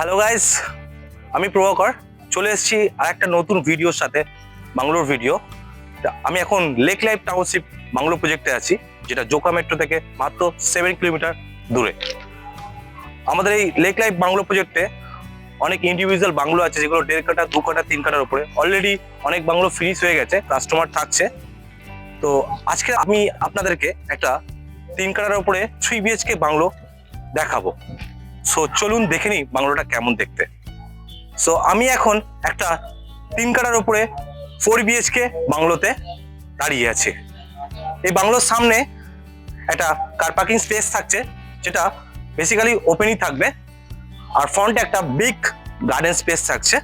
Hello guys, আমি প্রভাকর চলে এসেছি আর একটা নতুন ভিডিওর সাথে। বাংলোর ভিডিও। আমি এখন লেক লাইফ টাউনশিপ বাংলো প্রজেক্টে আছি, যেটা জোকা মেট্রো থেকে মাত্র 7 কিলোমিটার দূরে। আমাদের এই লেক লাইফ বাংলো প্রজেক্টে অনেক ইন্ডিভিজুয়াল বাংলো আছে, যেগুলো 1.5 কাঠা 2 কাঠা 3 কাঠার উপরে। অলরেডি অনেক বাংলো ফিনিশ হয়ে গেছে, কাস্টমার থাকছে। তো আজকে আমি আপনাদেরকে একটা 3 কাঠার উপরে 3 BHK বাংলো দেখাবো। সো চলুন দেখে নিই বাংলোটা কেমন দেখতে। সো আমি এখন একটা 3 কাঠার উপরে 4 BHK বাংলোতে দাঁড়িয়ে আছি। এই বাংলোর সামনে একটা কার পার্কিং স্পেস থাকছে, যেটা বেসিক্যালি ওপেনই থাকবে। আর ফ্রন্টে একটা বিগ গার্ডেন স্পেস থাকছে।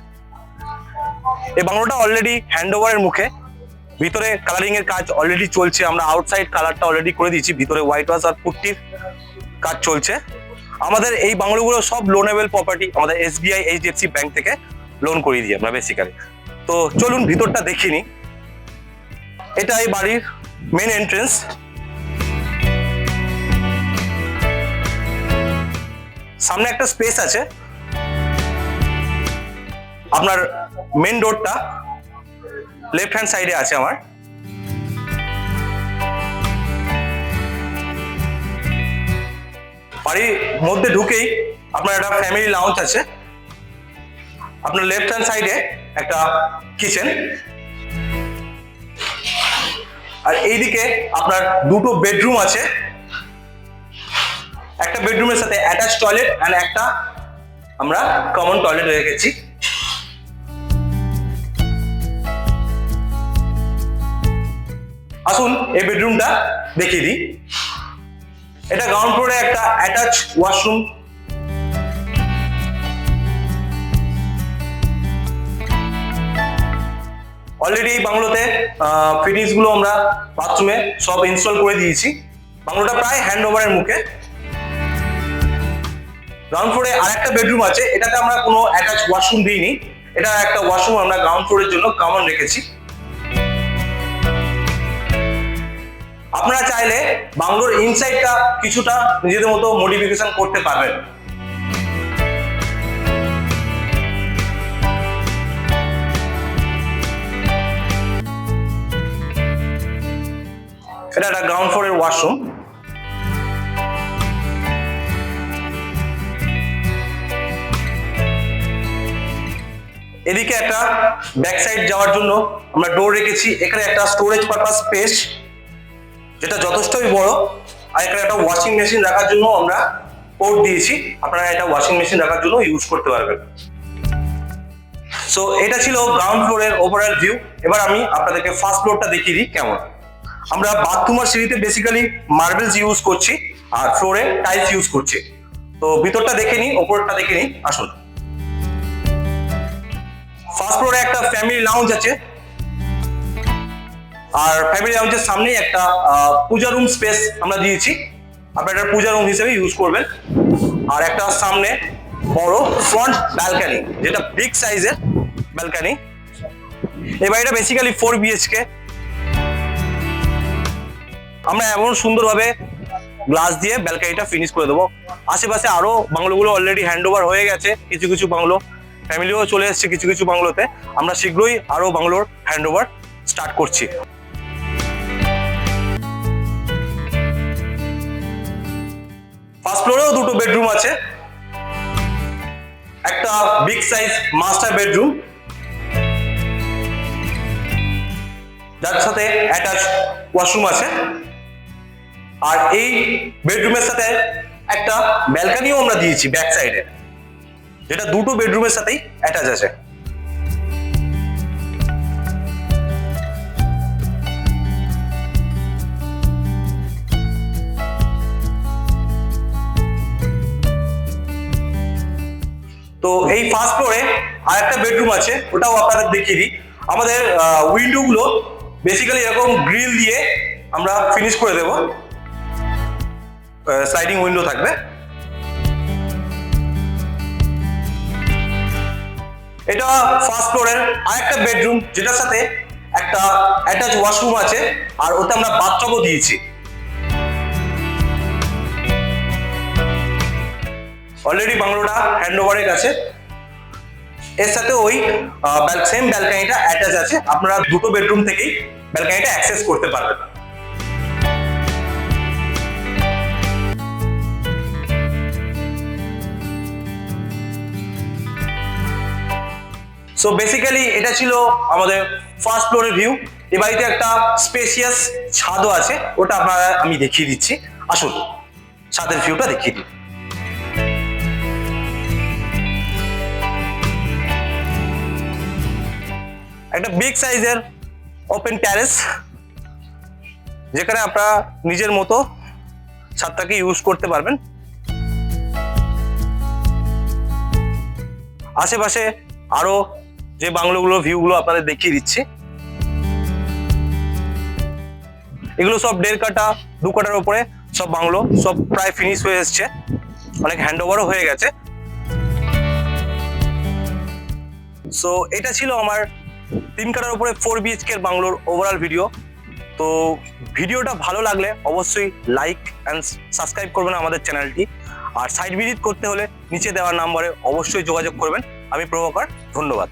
এই বাংলোটা অলরেডি হ্যান্ড ওভারের মুখে। ভিতরে কালারিং এর কাজ অলরেডি চলছে। আমরা আউটসাইড কালারটা অলরেডি করে দিয়েছি, ভিতরে হোয়াইট ওয়াশ আর পুট্টির কাজ চলছে। আমাদের এই বাংলোগুলো সব লোনেবল প্রপার্টি, আমাদের SBI HDFC ব্যাংক থেকে লোন করিয়ে দিই আমরা বেসিক্যালি। তো চলুন ভিতরটা দেখি নি। এটা এই বাড়ির মেন এন্ট্রেন্স। সামনে একটা স্পেস আছে। আপনার মেন ডোরটা লেফট হ্যান্ড সাইডে আছে আমার। বাড়ির মধ্যে ঢুকেই আপনার একটা ফ্যামিলি লাউঞ্জ আছে। আপনার লেফট হ্যান্ড সাইডে একটা কিচেন, আর এইদিকে আপনার দুটো বেডরুম আছে। একটা বেডরুমের সাথে অ্যাটাচ টয়লেট আর একটা আমরা কমন টয়লেট রেখেছি। আসুন এই বেডরুমটা দেখিয়ে দিই। এটা গ্রাউন্ড ফ্লোরে একটা অ্যাটাচ ওয়াশরুম। অলরেডি এই বাংলোতে ফিটিংস গুলো আমরা বাথরুমে সব ইনস্টল করে দিয়েছি। বাংলোটা প্রায় হ্যান্ড ওভারের মুখে। গ্রাউন্ড ফ্লোরে আরেকটা বেডরুম আছে, এটাতে আমরা কোনো অ্যাটাচ ওয়াশরুম দিইনি। এটা একটা ওয়াশরুম আমরা গ্রাউন্ড ফ্লোরের জন্য কমন রেখেছি। আপনারা চাইলে বাংলোর ইনসাইডটা কিছুটা নিজেদের মতো মডিফিকেশন করতে পারবেন। এটা একটা গ্রাউন্ড ফ্লোরের ওয়াশরুম। এদিকে একটা ব্যাক সাইড যাওয়ার জন্য আমরা ডোর রেখেছি। এখানে একটা স্টোরেজ পারপাস স্পেস, যেটা যথেষ্টই বড়। আর এখানে একটা ওয়াশিং মেশিন রাখার জন্য আমরা পোর্ট দিয়েছি। আপনারা এটা ওয়াশিং মেশিন রাখার জন্য ইউজ করতে পারবেন। সো এটা ছিল গ্রাউন্ড ফ্লোরের ওভারঅল ভিউ। এবার আমি আপনাদেরকে ফার্স্ট ফ্লোরটা দেখিয়ে দিই কেমন। আমরা বাথরুম আর সিঁড়িতে বেসিক্যালি মার্বেলস ইউজ করছি, আর ফ্লোরে টাইলস ইউজ করছি। তো ভিতরটা দেখে নিই, ওপরটা দেখে নিই। আসুন। ফার্স্ট ফ্লোরে একটা ফ্যামিলি লাউঞ্জ আছে, আর ফ্যামিলি লাউঞ্জের সামনেই একটা পূজা রুম স্পেস আমরা দিয়েছি। আপনারা এটা পূজা রুম হিসেবে ইউজ করবেন। আর একটা সামনে বড় ফ্রন্ট ব্যালকানি, যেটা বিগ সাইজের ব্যালকানি। এবার এটা বেসিক্যালি 4 BHK। আমরা এমন সুন্দরভাবে গ্লাস দিয়ে ব্যালকানিটা ফিনিশ করে দেবো। আশেপাশে আরো বাংলোগুলো অলরেডি হ্যান্ড ওভার হয়ে গেছে। কিছু কিছু বাংলো ফ্যামিলিও চলে এসছে কিছু কিছু বাংলোতে। আমরা শীঘ্রই আরো বাংলোর হ্যান্ড ওভার স্টার্ট করছি। ফার্স্ট ফ্লোরেও দুটো বেডরুম আছে। একটা বিগ সাইজ মাস্টার বেডরুম, যার সাথে অ্যাটাচ ওয়াশরুম আছে। আর এই বেডরুমের সাথে একটা ব্যালকনিও আমরা দিয়েছি ব্যাক সাইডে, যেটা দুটো বেডরুমের সাথেই অ্যাটাচ আছে। তো এই ফার্স্ট ফ্লোরে আর একটা বেডরুম আছে, ওটাও আপনাদের দেখিয়ে দিই। আমাদের উইন্ডো গুলো বেসিক্যালি এরকম গ্রিল দিয়ে আমরা ফিনিশ করে দেব। স্লাইডিং উইন্ডো থাকবে। এটা ফার্স্ট ফ্লোরের আরেকটা বেডরুম, যেটার সাথে একটা অ্যাটাচ ওয়াশরুম আছে, আর ওতে আমরা বাথটবও দিয়েছি। অলরেডি বাংলোটা হ্যান্ড ওভারের কাছে। এর সাথে ওই সেম ব্যালকনিটা অ্যাটাচ আছে, আপনারা দুটো বেডরুম থেকেই ব্যালকনিটা অ্যাক্সেস করতে পারবেন। সো বেসিক্যালি এটা ছিল আমাদের ফার্স্ট ফ্লোরের ভিউ। এ বাড়িতে একটা স্পেসিয়াস ছাদও আছে, ওটা আপনারা আমি দেখিয়ে দিচ্ছি। আসুন ছাদের ভিউটা দেখিয়ে দিই। একটা বিগ সাইজের ওপেন টেরেস, যেখানে আপনারা নিজের মতো ছাদটাকে ইউজ করতে পারবেন। আশেপাশে আরো যে বাংলোগুলো ভিউগুলো আপনাদের দেখিয়ে দিচ্ছি, এগুলো সব 1.5 কাঠা 2 কাঠার উপরে সব বাংলো, সব প্রায় ফিনিশ হয়ে এসছে, অনেক হ্যান্ড ওভারও হয়ে গেছে। সো এটা ছিল আমার 3 কাঠার উপরে 4 BHK এর বাংলোর ওভারঅল ভিডিও। তো ভিডিওটা ভালো লাগলে অবশ্যই লাইক অ্যান্ড সাবস্ক্রাইব করবেন আমাদের চ্যানেলটি, আর সাইট ভিজিট করতে হলে নিচে দেওয়া নম্বরে অবশ্যই যোগাযোগ করবেন। আমি প্রভাকর, ধন্যবাদ।